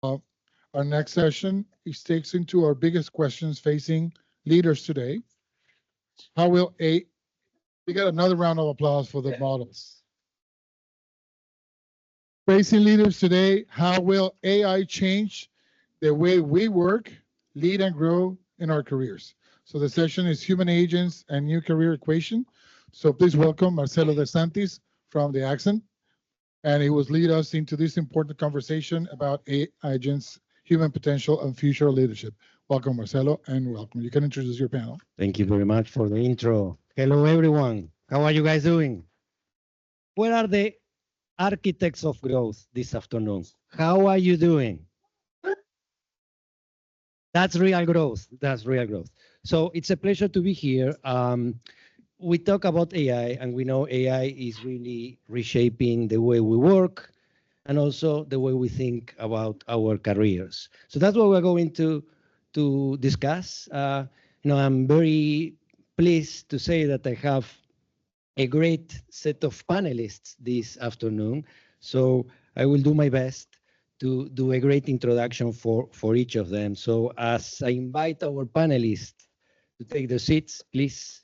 Uh, our next session takes into our biggest questions facing leaders today. How will we got another round of applause for the models. Facing leaders today, how will AI change the way we work, lead, and grow in our careers? So the session is Human Agents and New Career Equation. So please welcome Marcelo De Santis from the Accent. And he will lead us into this important conversation about AI agents, human potential, and future leadership. Welcome, Marcelo, and welcome. You can introduce your panel. Thank you very much for the intro. Hello, everyone. How are you guys doing? Where are the architects of growth this afternoon? How are you doing? That's real growth. That's real growth. So it's a pleasure to be here. We talk about AI, and we know AI is really reshaping the way we work and also the way we think about our careers. So that's what we're going to discuss. I'm very pleased to say that I have a great set of panelists this afternoon. So I will do my best to do a great introduction for each of them. So as I invite our panelists to take their seats, please.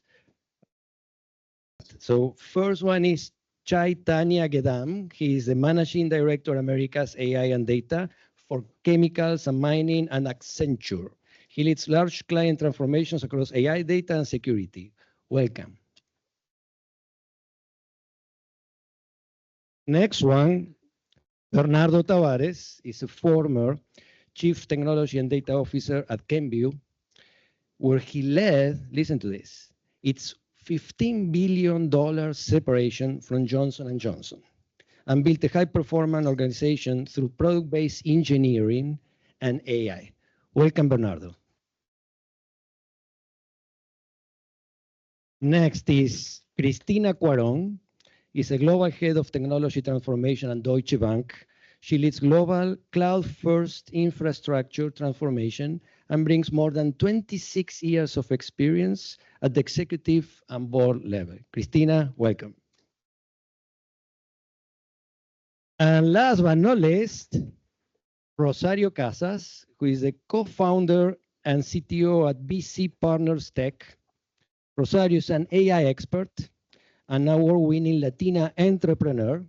So first one is Chaitanya Gedam. He is the Managing Director, Americas AI and Data for Chemicals and Mining and Accenture. He leads large client transformations across AI, data, and security. Welcome. Next one, Bernardo Tavares is a former Chief Technology and Data Officer at Kenvue, where he led, listen to this, its $15 billion separation from Johnson & Johnson and built a high-performance organization through product-based engineering and AI. Welcome, Bernardo. Next is Cristina Cuaron. Is a global head of technology transformation at Deutsche Bank. She leads global cloud-first infrastructure transformation and brings more than 26 years of experience at the executive and board level. Cristina, welcome. And last but not least, Rosario Casas, who is the co-founder and CTO at BC Partners Tech. Rosario is an AI expert, an award-winning Latina entrepreneur.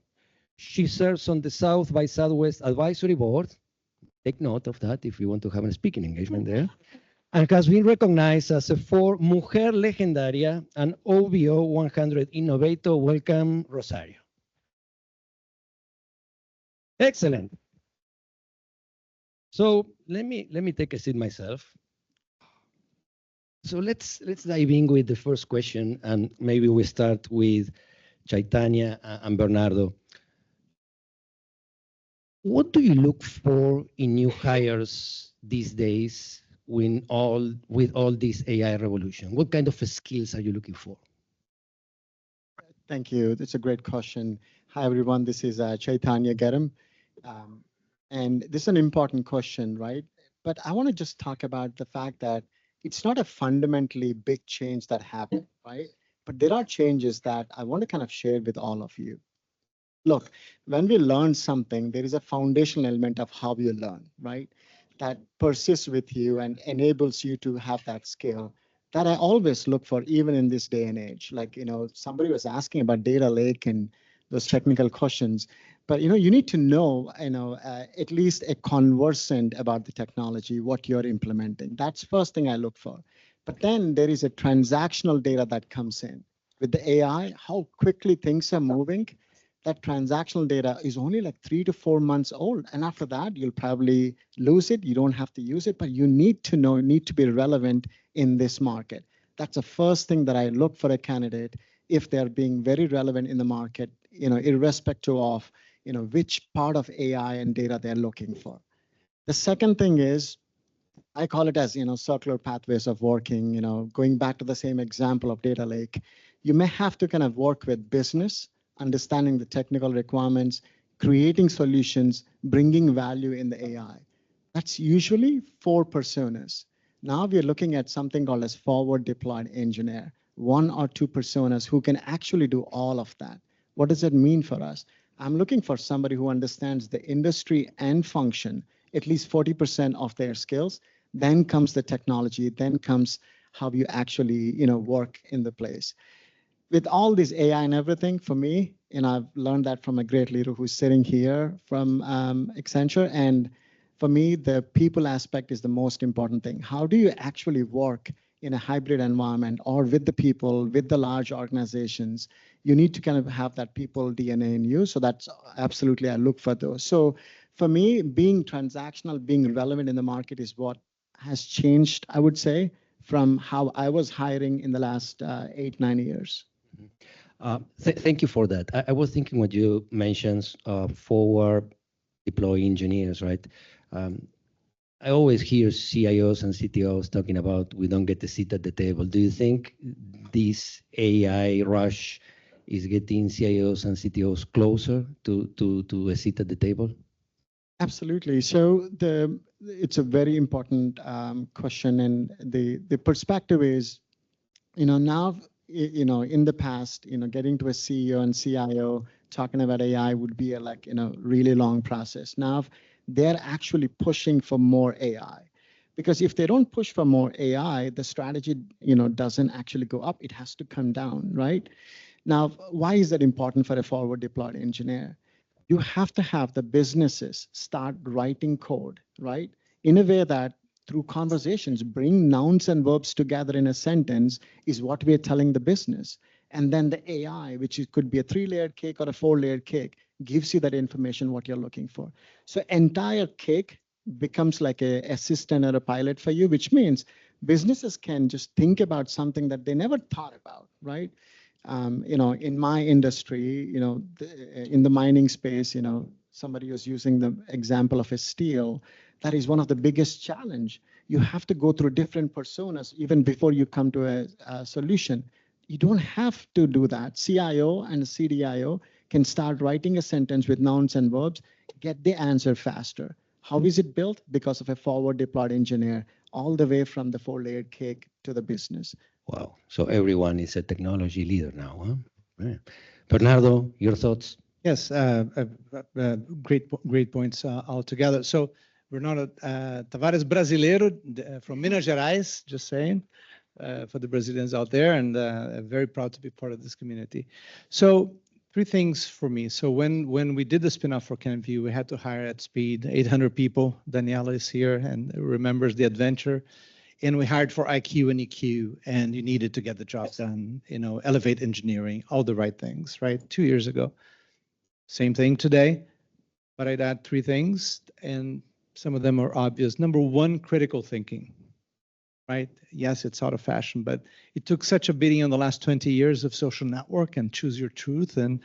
She serves on the South by Southwest Advisory Board. Take note of that if you want to have a speaking engagement there. And has been recognized as a Mujer Legendaria and OBO 100 Innovator. Welcome, Rosario. Excellent. So let me take a seat myself. So let's dive in with the first question, and maybe we start with Chaitanya and Bernardo. What do you look for in new hires these days with all this AI revolution? What kind of skills are you looking for? Thank you. That's a great question. Hi, everyone. This is Chaitanya Gedam. And this is an important question, right? But I want to just talk about the fact that it's not a fundamentally big change that happened, right? But there are changes that I want to kind of share with all of you. Look, when we learn something, there is a foundational element of how you learn, right? That persists with you and enables you to have that skill that I always look for, even in this day and age. Like, somebody was asking about data lake and those technical questions, but, you need to know, at least a conversant about the technology, what you're implementing. That's first thing I look for. But then there is a transactional data that comes in. With the AI, how quickly things are moving, that transactional data is only like 3 to 4 months old. And after that, you'll probably lose it. You don't have to use it, but you need to know, need to be relevant in this market. That's the first thing that I look for a candidate, if they're being very relevant in the market, irrespective of, which part of AI and data they're looking for. The second thing is, I call it as, circular pathways of working, going back to the same example of data lake. You may have to kind of work with business, understanding the technical requirements, creating solutions, bringing value in the AI. That's usually 4 personas. Now we're looking at something called as forward deployed engineer, 1 or 2 personas who can actually do all of that. What does it mean for us? I'm looking for somebody who understands the industry and function at least 40% of their skills. Then comes the technology, then comes how you actually, work in the place. With all this AI and everything, for me, I've learned that from a great leader who's sitting here from Accenture. And for me, the people aspect is the most important thing. How do you actually work in a hybrid environment or with the people, with the large organizations? You need to kind of have that people DNA in you. So that's absolutely, I look for those. So for me, being transactional, being relevant in the market is what has changed, I would say, from how I was hiring in the last 8-9 years. Thank you for that. I was thinking when you mentioned forward deploy engineers, right? I always hear CIOs and CTOs talking about we don't get a seat at the table. Do you think this AI rush is getting CIOs and CTOs closer to a seat at the table? Absolutely. So it's a very important question, and the perspective is, now, in the past, getting to a CEO and CIO talking about AI would be a really long process. Now they're actually pushing for more AI, because if they don't push for more AI, the strategy, doesn't actually go up. It has to come down, right? Now, why is that important for a forward deployed engineer? You have to have the businesses start writing code, right? In a way that through conversations, bring nouns and verbs together in a sentence is what we're telling the business. And then the AI, which could be a 3-layered cake or a 4-layered cake, gives you that information, what you're looking for. So entire cake becomes like a assistant or a pilot for you, which means businesses can just think about something that they never thought about, right? In my industry, in the mining space, somebody was using the example of a steel. That is one of the biggest challenge. You have to go through different personas even before you come to a solution. You don't have to do that. CIO and CDIO can start writing a sentence with nouns and verbs, get the answer faster. How is it built? Because of a forward deployed engineer, all the way from the 4-layered cake to the business. Wow. So everyone is a technology leader now, huh? Right. Bernardo, your thoughts? Yes, great points altogether. So Bernardo Tavares, brasileiro from Minas Gerais, just saying, for the Brazilians out there, and very proud to be part of this community. So 3 things for me. So when we did the spinoff for Kenvue, we had to hire at speed 800 people. Daniela is here and remembers the adventure. And we hired for IQ and EQ, and you needed to get the job done, elevate engineering, all the right things, right? 2 years ago. Same thing today, but I'd add 3 things, and some of them are obvious. Number 1, critical thinking, right? Yes, it's out of fashion, but it took such a beating in the last 20 years of social network and choose your truth, and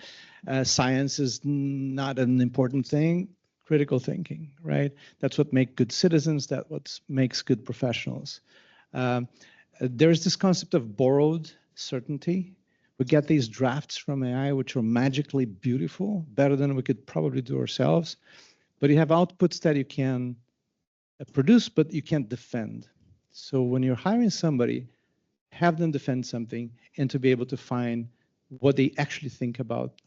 science is not an important thing. Critical thinking, right? That's what makes good citizens. That's what makes good professionals. There's this concept of borrowed certainty. We get these drafts from AI, which are magically beautiful, better than we could probably do ourselves. But you have outputs that you can produce, but you can't defend. So when you're hiring somebody, have them defend something and to be able to find what they actually think about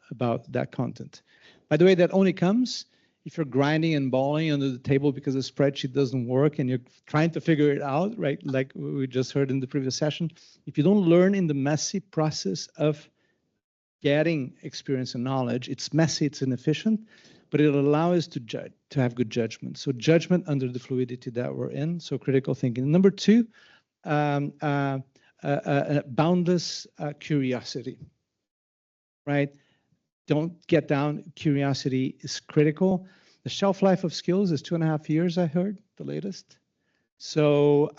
that content. By the way, that only comes if you're grinding and balling under the table because the spreadsheet doesn't work and you're trying to figure it out, right? Like we just heard in the previous session. If you don't learn in the messy process of getting experience and knowledge, it's messy, it's inefficient, but it'll allow us to have good judgment. So judgment under the fluidity that we're in, so critical thinking. Number 2, boundless curiosity, right? Don't get down. Curiosity is critical. The shelf life of skills is 2.5 years, I heard, the latest. So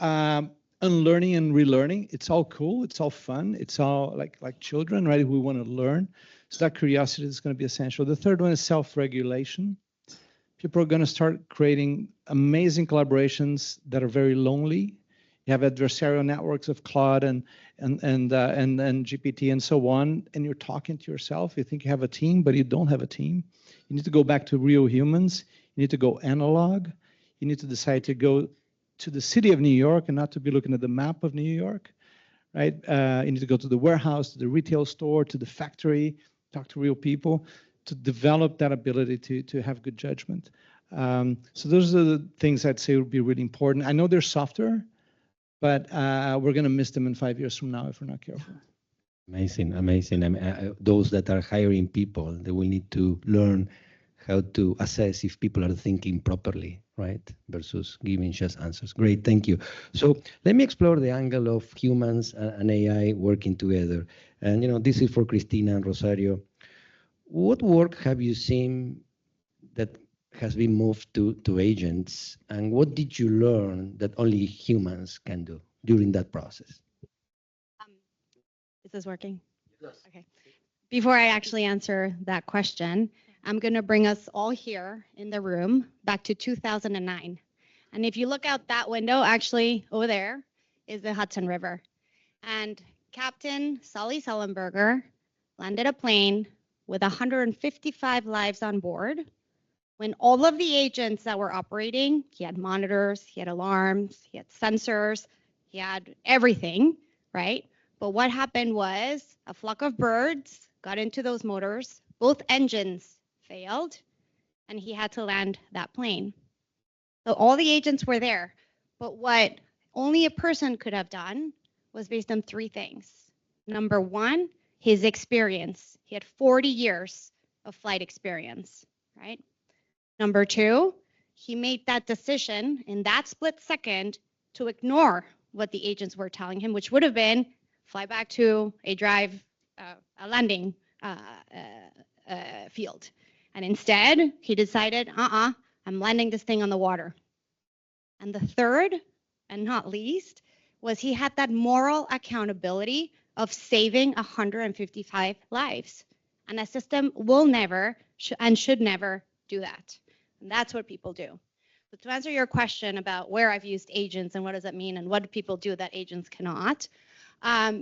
unlearning and relearning, it's all cool. It's all fun. It's all like children, right? We want to learn. So that curiosity is going to be essential. The third one is self-regulation. People are going to start creating amazing collaborations that are very lonely. You have adversarial networks of Claude and GPT and so on, and you're talking to yourself. You think you have a team, but you don't have a team. You need to go back to real humans. You need to go analog. You need to decide to go to the city of New York and not to be looking at the map of New York, right? You need to go to the warehouse, to the retail store, to the factory, talk to real people, to develop that ability to have good judgment. So those are the things I'd say would be really important. I know they're softer, but we're going to miss them in 5 years from now if we're not careful. Amazing, amazing. I mean, those that are hiring people, they will need to learn how to assess if people are thinking properly, right? Versus giving just answers. Great, thank you. So let me explore the angle of humans and AI working together. And this is for Cristina and Rosario. What work have you seen that has been moved to agents, and what did you learn that only humans can do during that process? Is this working? Yes. Okay. Before I actually answer that question, I'm going to bring us all here in the room back to 2009. And if you look out that window, actually over there is the Hudson River. And Captain Sully Sullenberger landed a plane with 155 lives on board. When all of the agents that were operating, he had monitors, he had alarms, he had sensors, he had everything, right? But what happened was a flock of birds got into those motors, both engines failed, and he had to land that plane. So all the agents were there, but what only a person could have done was based on three things. Number one, his experience. He had 40 years of flight experience, right? Number two, he made that decision in that split second to ignore what the agents were telling him, which would have been fly back to a landing field. And instead, he decided, I'm landing this thing on the water. And the third, and not least, was he had that moral accountability of saving 155 lives. And a system will never and should never do that. And that's what people do. So to answer your question about where I've used agents and what does that mean and what do people do that agents cannot,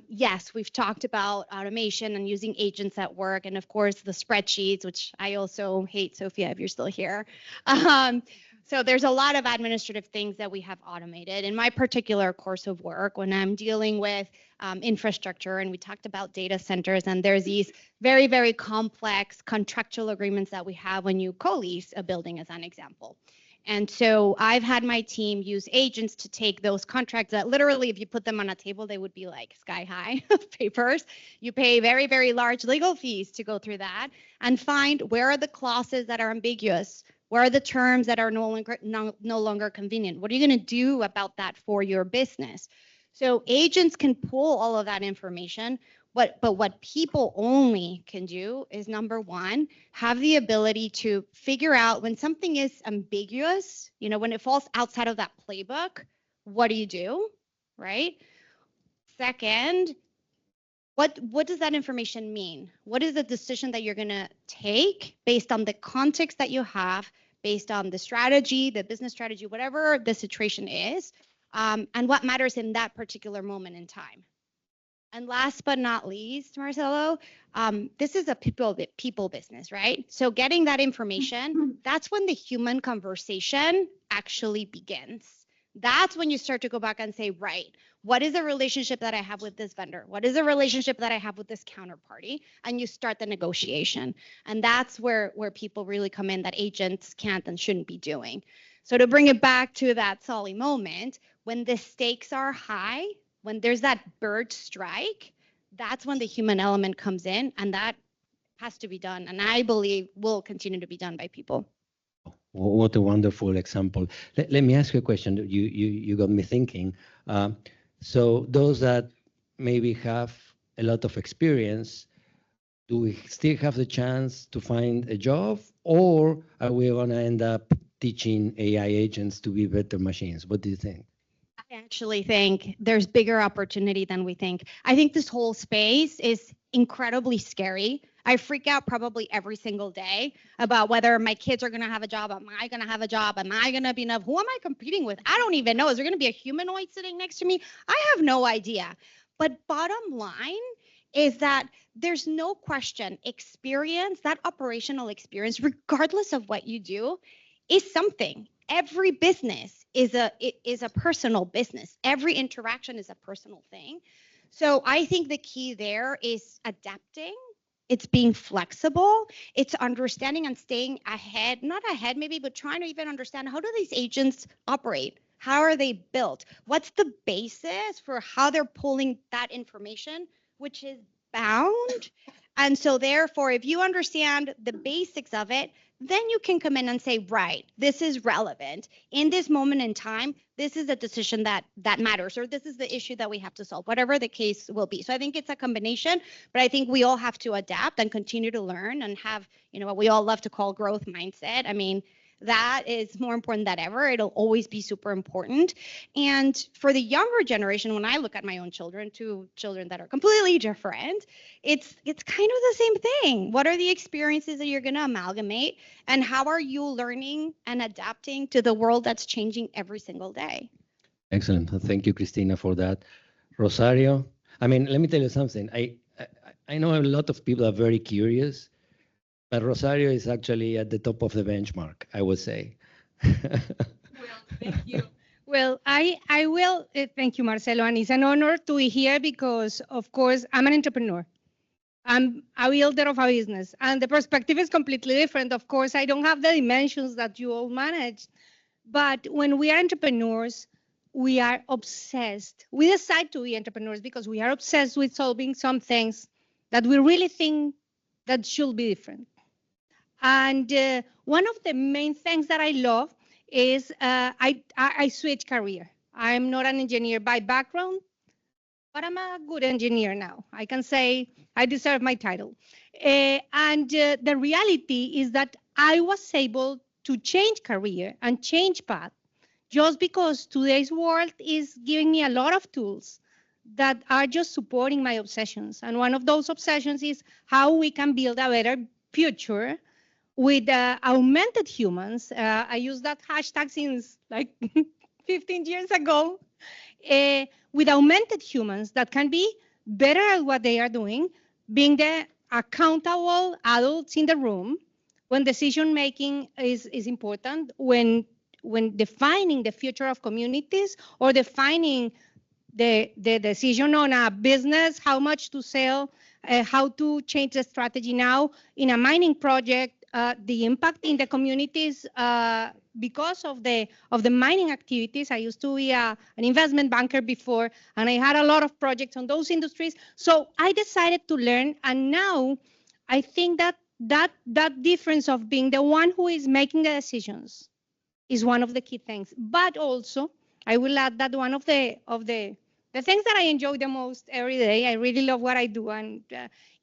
yes, we've talked about automation and using agents at work, and of course the spreadsheets, which I also hate, Sophia, if you're still here. So there's a lot of administrative things that we have automated. In my particular course of work, when I'm dealing with infrastructure, and we talked about data centers, and there's these very, very complex contractual agreements that we have when you co-lease a building, as an example. And so I've had my team use agents to take those contracts that literally, if you put them on a table, they would be like sky high papers. You pay very, very large legal fees to go through that and find where are the clauses that are ambiguous, where are the terms that are no longer convenient. What are you going to do about that for your business? So agents can pull all of that information. But what people only can do is, number one, have the ability to figure out when something is ambiguous, when it falls outside of that playbook, what do? Right? Second, what does that information mean? What is the decision that you're going to take based on the context that you have, based on the strategy, the business strategy, whatever the situation is, and what matters in that particular moment in time? And last but not least, Marcelo, this is a people business, right? So getting that information, that's when the human conversation actually begins. That's when you start to go back and say, right, what is the relationship that I have with this vendor? What is the relationship that I have with this counterparty? And you start the negotiation. And that's where people really come in that agents can't and shouldn't be doing. So to bring it back to that Sully moment, when the stakes are high, when there's that bird strike, that's when the human element comes in, and that has to be done. And I believe will continue to be done by people. What a wonderful example. Let me ask you a question. You got me thinking. So those that maybe have a lot of experience, do we still have the chance to find a job, or are we going to end up teaching AI agents to be better machines? What do you think? I actually think there's bigger opportunity than we think. I think this whole space is incredibly scary. I freak out probably every single day about whether my kids are going to have a job. Am I going to have a job? Am I going to be enough? Who am I competing with? I don't even know. Is there going to be a humanoid sitting next to me? I have no idea. But bottom line is that there's no question experience, that operational experience, regardless of what you do, is something. Every business is a personal business. Every interaction is a personal thing. So I think the key there is adapting It's being flexible. It's understanding and staying ahead, not ahead maybe, but trying to even understand, how do these agents operate? How are they built? What's the basis for how they're pulling that information, which is bound? And so therefore, if you understand the basics of it, then you can come in and say, right, this is relevant. In this moment in time, this is a decision that matters, or this is the issue that we have to solve, whatever the case will be. So I think it's a combination, but I think we all have to adapt and continue to learn and have, what we all love to call growth mindset. I mean, that is more important than ever. It'll always be super important. And for the younger generation, when I look at my own children, two children that are completely different, it's kind of the same thing. What are the experiences that you're going to amalgamate, and how are you learning and adapting to the world that's changing every single day? Excellent. Thank you, Christina, for that. Rosario, I mean, let me tell you something. I know a lot of people are very curious, but Rosario is actually at the top of the benchmark, I would say. Well, thank you. Well, I will thank you, Marcelo, and it's an honor to be here because, of course, I'm an entrepreneur. I'm a builder of a business, and the perspective is completely different. Of course, I don't have the dimensions that you all manage, but when we are entrepreneurs, we are obsessed. We decide to be entrepreneurs because we are obsessed with solving some things that we really think that should be different. And one of the main things that I love is I switch career. I'm not an engineer by background, but I'm a good engineer now. I can say I deserve my title. And the reality is that I was able to change career and change path just because today's world is giving me a lot of tools that are just supporting my obsessions. And one of those obsessions is how we can build a better future with augmented humans. I use that hashtag since like 15 years ago. With augmented humans that can be better at what they are doing, being the accountable adults in the room when decision making is important, when defining the future of communities or defining the decision on a business, how much to sell, how to change the strategy now in a mining project, the impact in the communities because of the mining activities. I used to be an investment banker before, and I had a lot of projects on those industries. So I decided to learn, and now I think that difference of being the one who is making the decisions is one of the key things. But also, I will add that one of the things that I enjoy the most every day, I really love what I do, and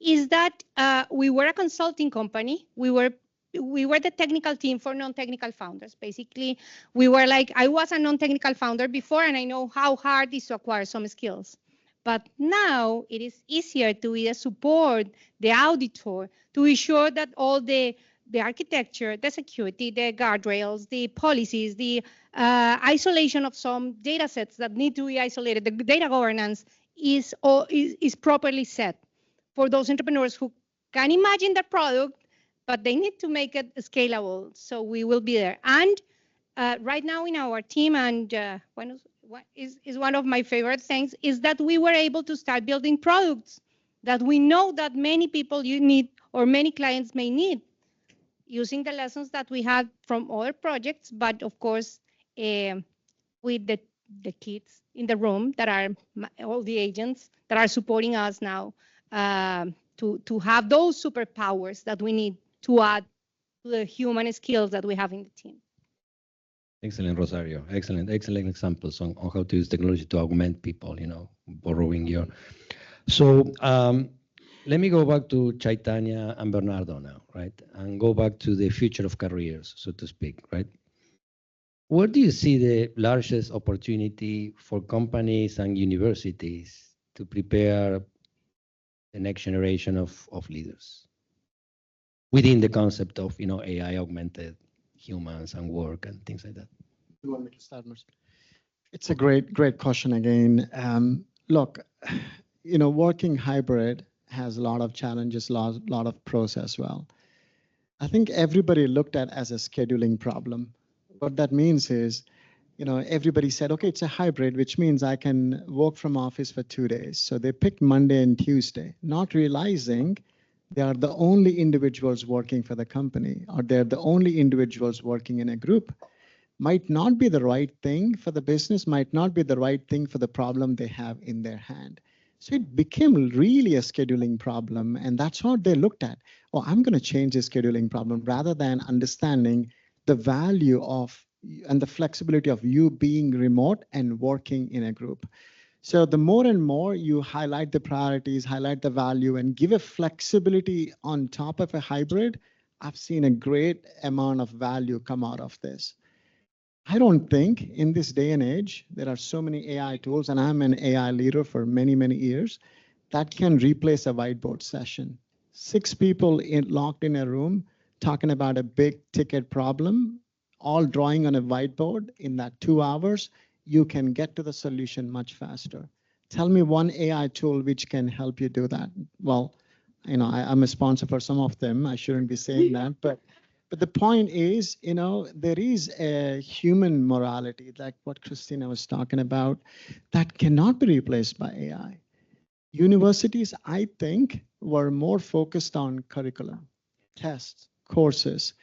is that we were a consulting company. We were the technical team for non-technical founders. Basically, we were like, I was a non-technical founder before, and I know how hard it is to acquire some skills. But now it is easier to be the support, the auditor, to ensure that all the architecture, the security, the guardrails, the policies, the isolation of some data sets that need to be isolated, the data governance is properly set for those entrepreneurs who can imagine the product, but they need to make it scalable. So we will be there. And right now in our team, and what is one of my favorite things, is that we were able to start building products that we know that many people you need or many clients may need, using the lessons that we had from other projects, but of course, with the kids in the room that are all the agents that are supporting us now to have those superpowers that we need to add to the human skills that we have in the team. Excellent, Rosario. Excellent examples on how to use technology to augment people, borrowing your. So let me go back to Chaitanya and Bernardo now, right? And go back to the future of careers, so to speak, right? Where do you see the largest opportunity for companies and universities to prepare the next generation of leaders within the concept of, AI augmented humans and work and things like that? You want me to start, Marcelo? It's a great question again. Look, working hybrid has a lot of challenges, lot of pros as well. I think everybody looked at as a scheduling problem. What that means is, everybody said, okay, it's a hybrid, which means I can work from office for 2 days. So they picked Monday and Tuesday, not realizing they are the only individuals working for the company, or they're the only individuals working in a group, might not be the right thing for the business, might not be the right thing for the problem they have in their hand. So it became really a scheduling problem. And that's what they looked at. Oh, I'm going to change the scheduling problem rather than understanding the value of and the flexibility of you being remote and working in a group. So the more and more you highlight the priorities, highlight the value, and give a flexibility on top of a hybrid, I've seen a great amount of value come out of this. I don't think in this day and age, there are so many AI tools, and I'm an AI leader for many, many years, that can replace a whiteboard session. 6 people locked in a room talking about a big ticket problem, all drawing on a whiteboard. In that 2 hours, you can get to the solution much faster. Tell me one AI tool which can help you do that. Well, you know, I'm a sponsor for some of them. I shouldn't be saying that, but the point is, you know, there is a human morality, like what Christina was talking about, that cannot be replaced by AI. Universities, I think, were more focused on curriculum, tests, courses,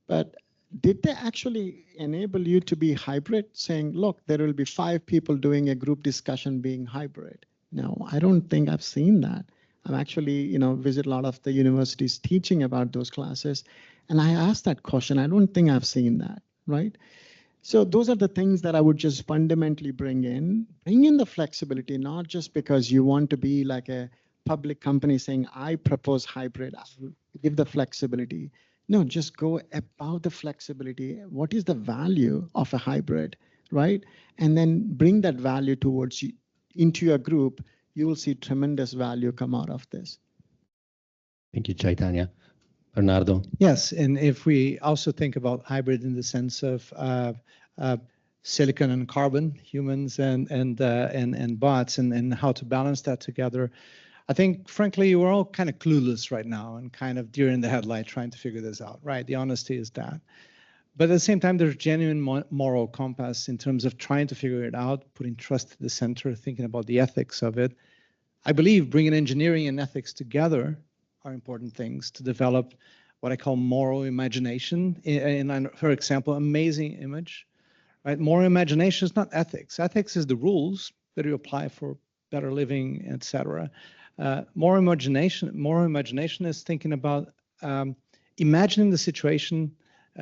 but did they actually enable you to be hybrid, saying, look, there will be 5 people doing a group discussion being hybrid? No, I don't think I've seen that. I've actually, you know, visit a lot of the universities teaching about those classes. And I asked that question. I don't think I've seen that, right? So those are the things that I would just fundamentally bring in the flexibility, not just because you want to be like a public company saying, I propose hybrid, I will give the flexibility. No, just go about the flexibility. What is the value of a hybrid, right? And then bring that value towards you into your group. You will see tremendous value come out of this. Thank you, Chaitanya. Bernardo. Yes, and if we also think about hybrid in the sense of silicon and carbon, humans and bots, and how to balance that together, I think, frankly, we're all kind of clueless right now and kind of deer in the headlight trying to figure this out, right? The honesty is that. But at the same time, there's genuine moral compass in terms of trying to figure it out, putting trust at the center, thinking about the ethics of it. I believe bringing engineering and ethics together are important things to develop what I call moral imagination. And for example, amazing image, right? Moral imagination is not ethics. Ethics is the rules that you apply for better living, etc. Moral imagination is thinking about imagining the situation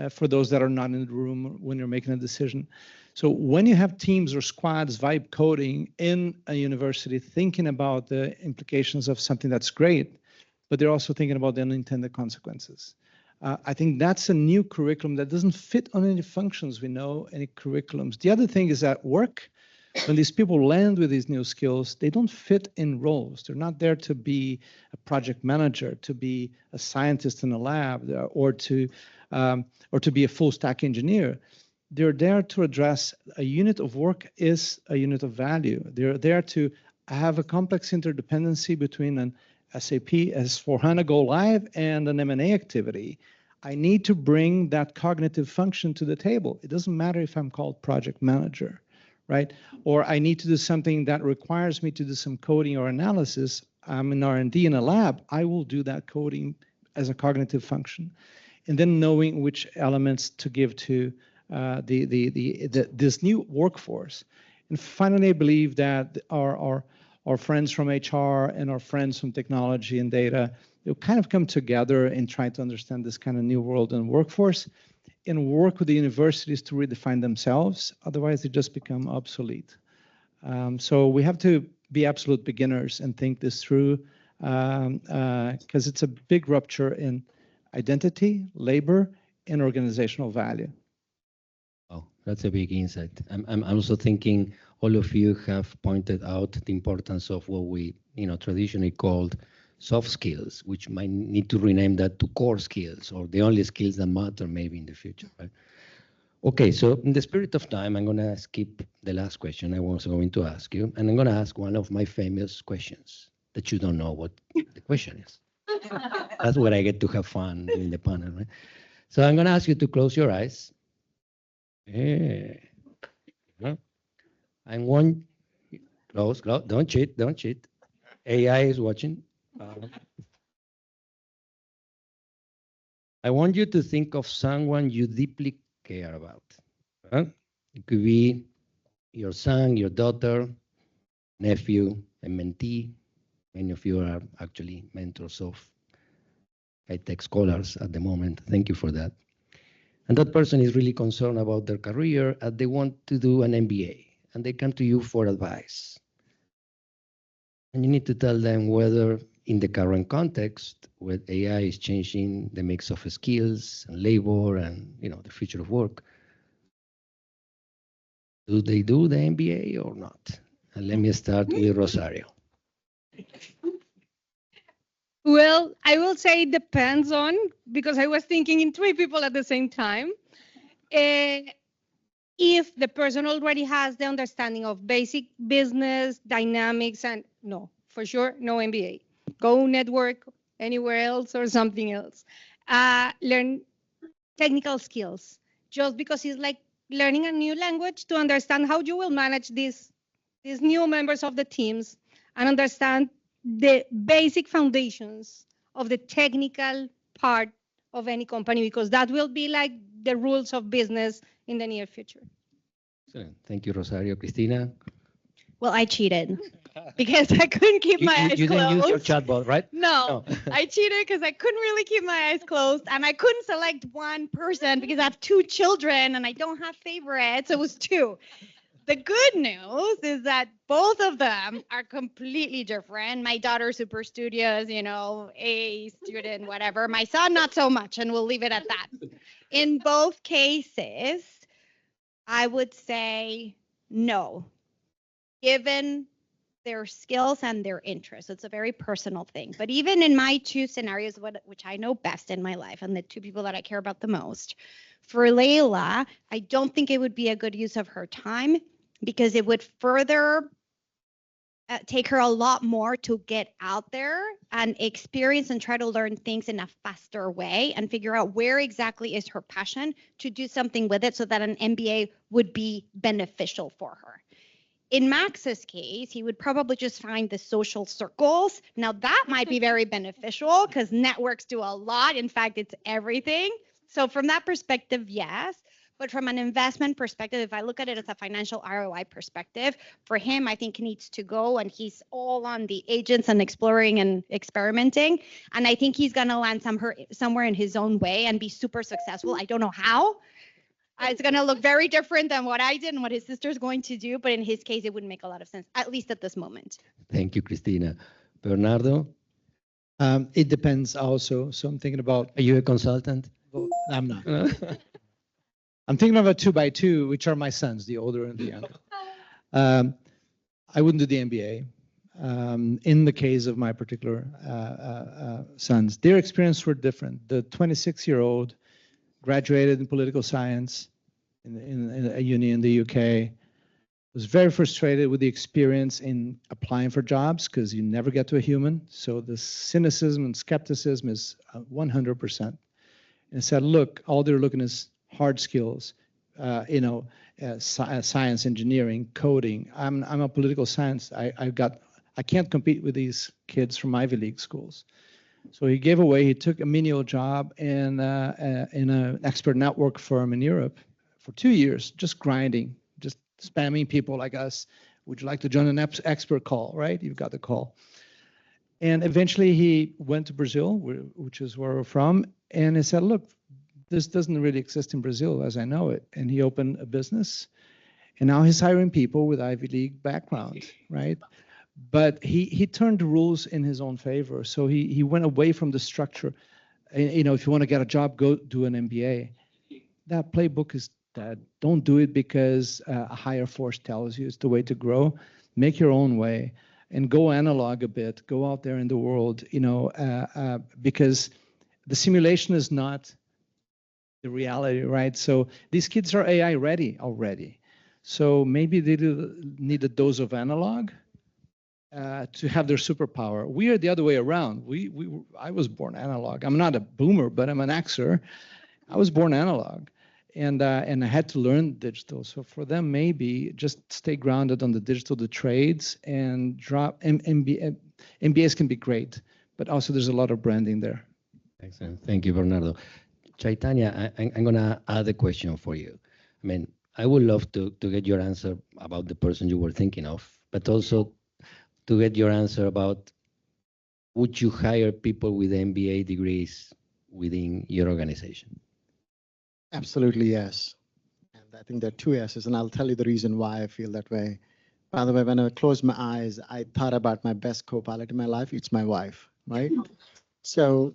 for those that are not in the room when you're making a decision. So when you have teams or squads vibe coding in a university, thinking about the implications of something that's great, but they're also thinking about the unintended consequences. I think that's a new curriculum that doesn't fit on any functions we know, any curriculums. The other thing is at work, when these people land with these new skills, they don't fit in roles. They're not there to be a project manager, to be a scientist in a lab, or to be a full stack engineer. They're there to address a unit of work is a unit of value. They're there to have a complex interdependency between an SAP S/4HANA go live and an M&A activity. I need to bring that cognitive function to the table. It doesn't matter if I'm called project manager, right? Or I need to do something that requires me to do some coding or analysis. I'm in R&D in a lab. I will do that coding as a cognitive function. And then knowing which elements to give to this new workforce. And finally, I believe that our friends from HR and our friends from technology and data, they'll kind of come together and try to understand this kind of new world and workforce and work with the universities to redefine themselves. Otherwise, they just become obsolete. So we have to be absolute beginners and think this through because it's a big rupture in identity, labor, and organizational value. Oh, that's a big insight. I'm also thinking all of you have pointed out the importance of what we, traditionally called soft skills, which might need to rename that to core skills or the only skills that matter maybe in the future, right? Okay, so in the spirit of time, I'm going to skip the last question I was going to ask you, and I'm going to ask one of my famous questions that you don't know what the question is. That's where I get to have fun in the panel, right? So I'm going to ask you to close your eyes. Yeah. And one, close, don't cheat. AI is watching. I want you to think of someone you deeply care about. It could be your son, your daughter, nephew, a mentee. Many of you are actually mentors of HITEC scholars at the moment. Thank you for that. And that person is really concerned about their career and they want to do an MBA and they come to you for advice. And you need to tell them whether in the current context, where AI is changing the mix of skills and labor and the future of work, do they do the MBA or not? And let me start with Rosario. Well, I will say it depends on, because I was thinking in three people at the same time. If the person already has the understanding of basic business dynamics and no, for sure, no MBA. Go network anywhere else or something else. Learn technical skills, just because it's like learning a new language to understand how you will manage these new members of the teams and understand the basic foundations of the technical part of any company, because that will be like the rules of business in the near future. Excellent. Thank you, Rosario. Cristina? Well, I cheated because I couldn't keep my eyes You closed. didn't use your chatbot, right? No, I cheated because I couldn't really keep my eyes closed, and I couldn't select one person because I have two children and I don't have favorites. It was two. The good news is that both of them are completely different. My daughter, super studious, A student, whatever. My son, not so much, and we'll leave it at that. In both cases, I would say no, given their skills and their interests. It's a very personal thing. But even in my two scenarios, which I know best in my life, and the two people that I care about the most, for Layla, I don't think it would be a good use of her time because it would further take her a lot more to get out there and experience and try to learn things in a faster way and figure out where exactly is her passion to do something with it so that an MBA would be beneficial for her. In Max's case, he would probably just find the social circles. Now that might be very beneficial because networks do a lot. In fact, it's everything. So from that perspective, yes. But from an investment perspective, if I look at it as a financial ROI perspective, for him, I think he needs to go and he's all on the agents and exploring and experimenting. And I think he's going to land somewhere in his own way and be super successful. I don't know how. It's going to look very different than what I did and what his sister's going to do. But in his case, it would make a lot of sense, at least at this moment. Thank you, Cristina. Bernardo? It depends also. So I'm thinking about. Are you a consultant? Well, I'm not. I'm thinking of a 2x2, which are my sons, the older and the younger. I wouldn't do the MBA. In the case of my particular sons, their experiences were different. The 26-year-old graduated in political science in a uni in the UK, was very frustrated with the experience in applying for jobs because you never get to a human. So the cynicism and skepticism is 100%. And said, look, all they're looking is hard skills, science, engineering, coding. I'm a political science. I can't compete with these kids from Ivy League schools. So he gave away. He took a menial job in an expert network firm in Europe for 2 years, just grinding, just spamming people like us. Would you like to join an expert call? Right? You've got the call. And eventually he went to Brazil, which is where we're from, and he said, look, this doesn't really exist in Brazil as I know it. And he opened a business, and now he's hiring people with Ivy League background, right? But he turned the rules in his own favor. So he went away from the structure. If you want to get a job, go do an MBA. That playbook is dead. Don't do it because a higher force tells you it's the way to grow. Make your own way and go analog a bit. Go out there in the world, because the simulation is not the reality, right? So these kids are AI ready already. So maybe they need a dose of analog to have their superpower. We are the other way around. I was born analog. I'm not a boomer, but I'm an Xer. I was born analog, and I had to learn digital. So for them, maybe just stay grounded on the digital, the trades, and drop. MBAs can be great, but also there's a lot of branding there. Excellent. Thank you, Bernardo. Chaitanya, I'm going to add a question for you. I mean, I would love to get your answer about the person you were thinking of, but also to get your answer about would you hire people with MBA degrees within your organization? Absolutely, yes. And I think there are two yeses, and I'll tell you the reason why I feel that way. By the way, when I closed my eyes, I thought about my best co-pilot in my life. It's my wife, right? So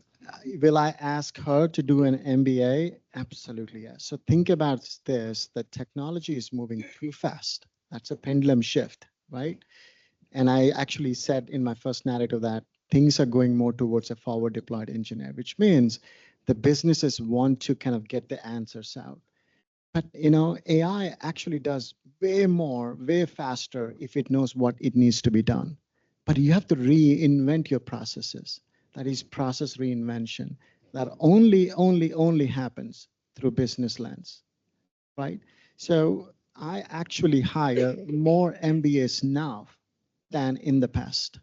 will I ask her to do an MBA? Absolutely, yes. So think about this, that technology is moving too fast. That's a pendulum shift, right? And I actually said in my first narrative that things are going more towards a forward deployed engineer, which means the businesses want to kind of get the answers out. But AI actually does way more, way faster if it knows what it needs to be done. But you have to reinvent your processes. That is process reinvention. That only happens through business lens, right? So I actually hire more MBAs now than in the past,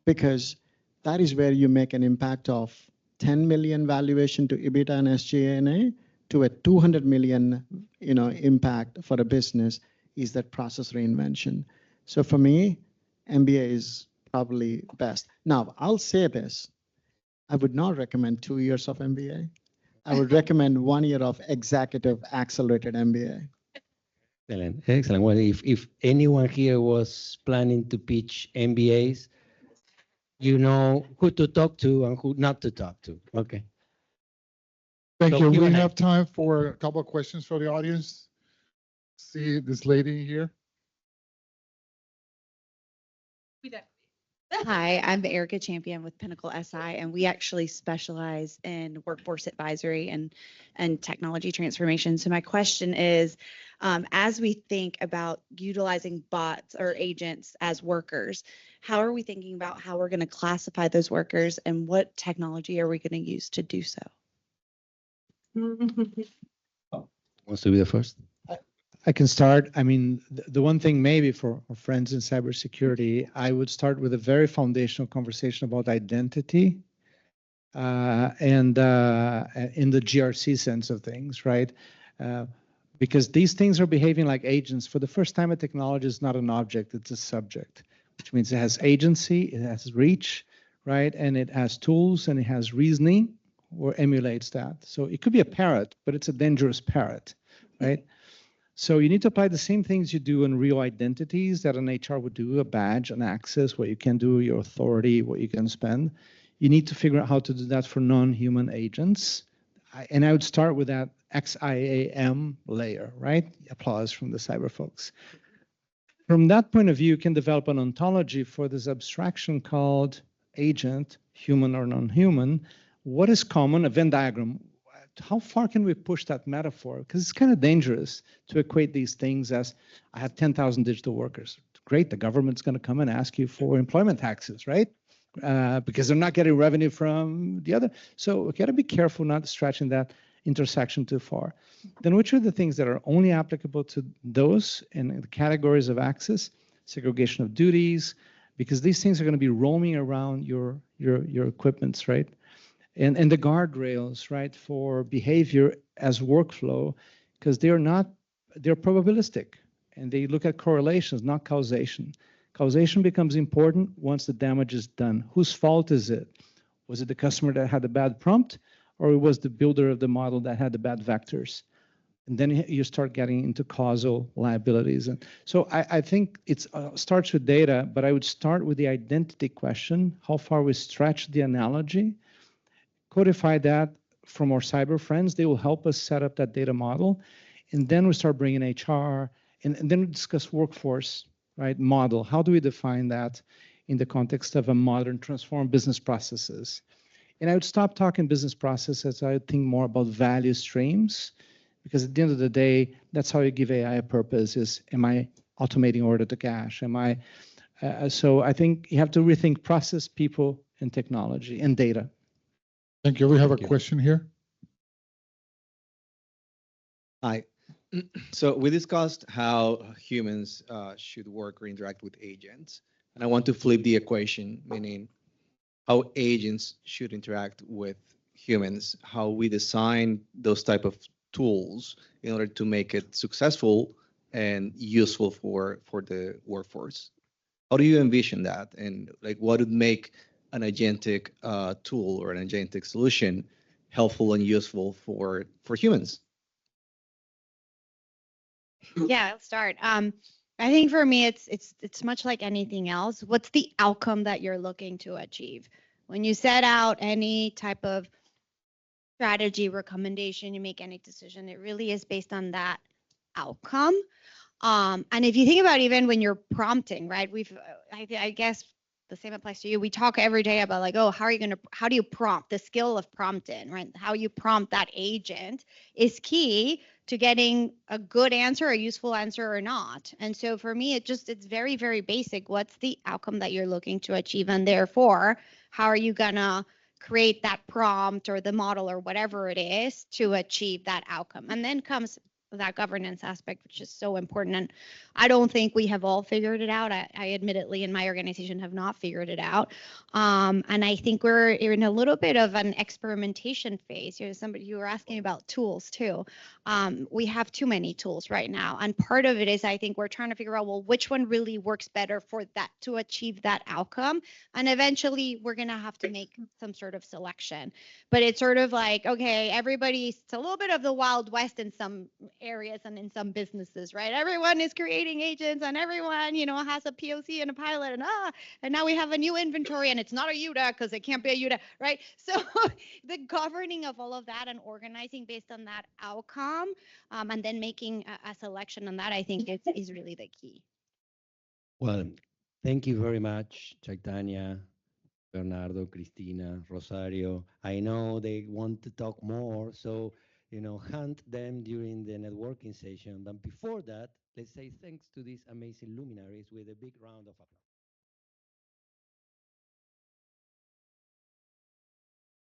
because that is where you make an impact of 10 million valuation to EBITDA and SG&A to a 200 million, impact for a business is that process reinvention. So for me, MBA is probably best. Now, I'll say this. I would not recommend 2 years of MBA. I would recommend 1 year of executive accelerated MBA. Excellent, excellent. Well, if anyone here was planning to pitch MBAs, you know who to talk to and who not to talk to. Okay. Thank So you. you We and I- have time for a couple of questions for the audience. See this lady here. Hi, I'm Erica Champion with Pinnacle SI, and we actually specialize in workforce advisory and technology transformation. So my question is, as we think about utilizing bots or agents as workers, how are we thinking about how we're going to classify those workers, and what technology are we going to use to do so? Wants to be the first? I can start. I mean, the one thing maybe for our friends in cybersecurity, I would start with a very foundational conversation about identity and in the GRC sense of things, right? Because these things are behaving like agents. For the first time, a technology is not an object, it's a subject, which means it has agency, it has reach, right? And it has tools and it has reasoning or emulates that. So it could be a parrot, but it's a dangerous parrot, right? So you need to apply the same things you do in real identities that an HR would do, a badge, an access, what you can do, your authority, what you can spend. You need to figure out how to do that for non-human agents. And I would start with that XIAM layer, right? Applause from the cyber folks. From that point of view, you can develop an ontology for this abstraction called agent, human or non-human. What is common? A Venn diagram. How far can we push that metaphor? Because it's kind of dangerous to equate these things as I have 10,000 digital workers. Great, the government's going to come and ask you for employment taxes, right? Because they're not getting revenue from the other. So we got to be careful not stretching that intersection too far. Then which are the things that are only applicable to those in the categories of access, segregation of duties, because these things are going to be roaming around your equipments, right? And the guardrails, right, for behavior as workflow, because they're probabilistic, and they look at correlations, not causation. Causation becomes important once the damage is done. Whose fault is it? Was it the customer that had a bad prompt, or it was the builder of the model that had the bad vectors? And then you start getting into causal liabilities. And so I think it starts with data, but I would start with the identity question, how far we stretch the analogy, codify that from our cyber friends. They will help us set up that data model. And then we start bringing HR, and then we discuss workforce, right, model. How do we define that in the context of a modern transformed business processes? And I would stop talking business processes. I would think more about value streams, because at the end of the day, that's how you give AI a purpose is, am I automating order to cash? Am I, so I think you have to rethink process, people, and technology and data. Thank you. We have a question here. Hi. So we discussed how humans should work or interact with agents. And I want to flip the equation, meaning how agents should interact with humans, how we design those type of tools in order to make it successful and useful for the workforce. How do you envision that? And like, what would make an agentic tool or an agentic solution helpful and useful for humans? Yeah, I'll start. I think for me, it's much like anything else. What's the outcome that you're looking to achieve? When you set out any type of strategy, recommendation, you make any decision, it really is based on that outcome. And if you think about even when you're prompting, right? I guess the same applies to you. We talk every day about like, oh, how do you prompt? The skill of prompting, right? How you prompt that agent is key to getting a good answer, a useful answer or not. And so for me, it's very, very basic. What's the outcome that you're looking to achieve? And therefore, how are you gonna create that prompt or the model or whatever it is to achieve that outcome? And then comes that governance aspect, which is so important. And I don't think we have all figured it out. I admittedly in my organization have not figured it out. And I think we're in a little bit of an experimentation phase. Somebody you were asking about tools too. We have too many tools right now. And part of it is I think we're trying to figure out, well, which one really works better for that to achieve that outcome. And eventually we're gonna have to make some sort of selection. But it's sort of like, okay, it's a little bit of the Wild West in some areas and in some businesses, right? Everyone is creating agents and everyone, has a POC and a pilot and now we have a new inventory and it's not a UDA because it can't be a UDA, right? So the governing of all of that and organizing based on that outcome and then making a selection on that, I think is really the key. Well, thank you very much, Chaitanya, Bernardo, Cristina, Rosario. I know they want to talk more, so hunt them during the networking session. But before that, let's say thanks to these amazing luminaries with a big round of applause.